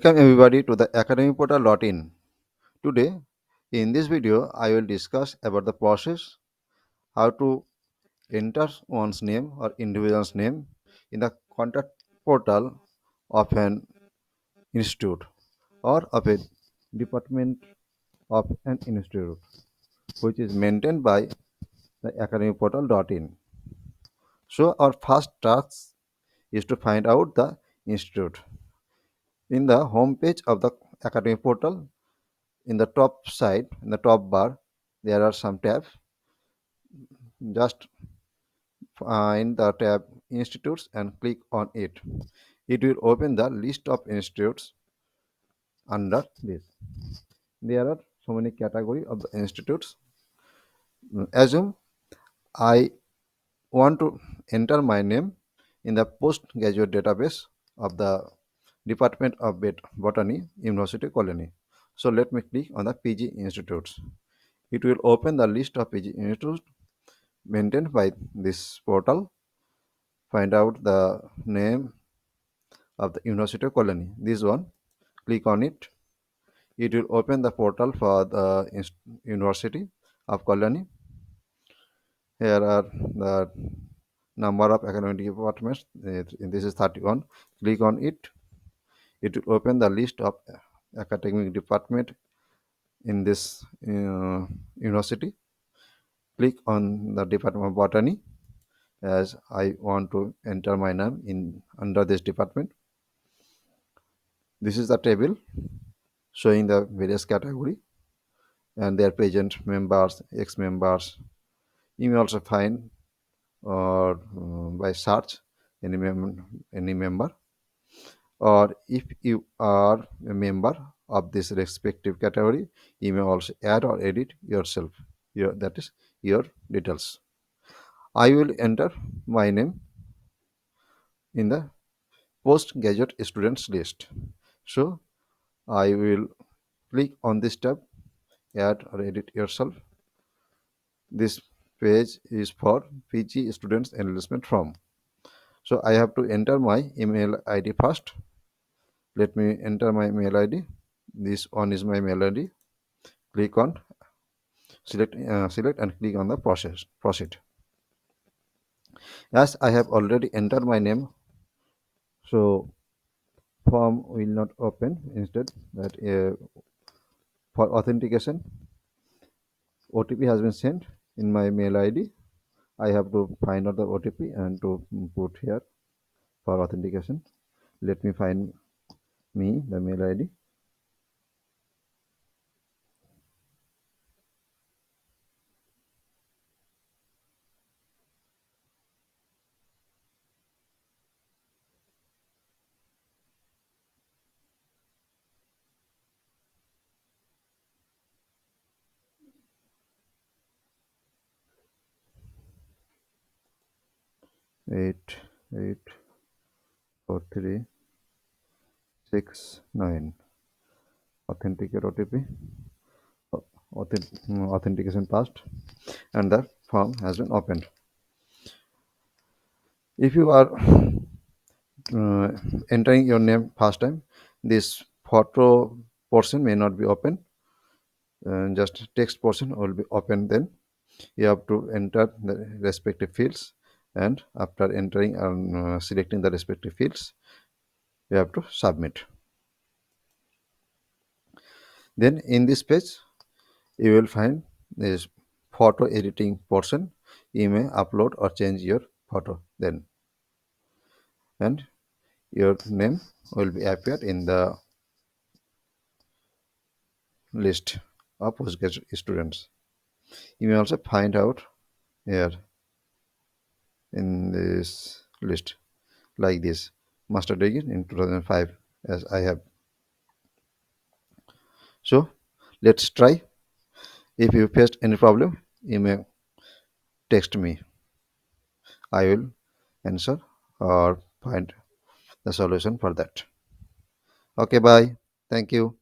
Welcome everybody to the AcademicPortal.in. Today, in this video, I will discuss about the process how to enter one's name or individual's name in the contact portal of an institute or of a department of an institute, which is maintained by the AcademicPortal.in. So, our first task is to find out the institute. In the home page of the Academic Portal, in the top side, in the top bar, there are some tabs. Just find the tab Institutes and click on it. It will open the list of institutes under this. There are so many categories of the institutes. Assume I want to enter my name in the postgraduate database of the Department of Botany, University Colony. So let me click on the PG institutes. It will open the list of PG institutes maintained by this portal. Find out the name of the University Colony. This one, click on it. It will open the portal for the University of Colony. Here are the number of academic departments. This is 31. Click on it. It will open the list of academic department in this university. Click on the Department of Botany as I want to enter my name in under this department. This is the table showing the various category and their present members, ex-members. You may also find or by search any member, or if you are a member of this respective category, you may also add or edit yourself. That is your details. I will enter my name in the postgraduate students list. So I will click on this tab, add or edit yourself. This page is for PG students enlistment form. So I have to enter my email ID first. Let me enter my mail ID. This one is my mail ID. Click on select and click on the proceed. As I have already entered my name, so form will not open. Instead, that for authentication, OTP has been sent in my mail ID. I have to find out the OTP and to put here for authentication. Let me find the mail ID. Eight 436 9. Authenticate OTP. Authentication passed, and the form has been opened. If you are entering your name first time, this photo portion may not be open. Just text portion will be open. Then you have to enter the respective fields, and after entering and selecting the respective fields, you have to submit. Then in this page, you will find this photo editing portion. You may upload or change your photo then, and your name will be appear in the list of postgraduate students. You may also find out here in this list like this master degree in 2005 as I have. So let's try. If you faced any problem, you may text me. I will answer or find the solution for that. Okay, bye. Thank you.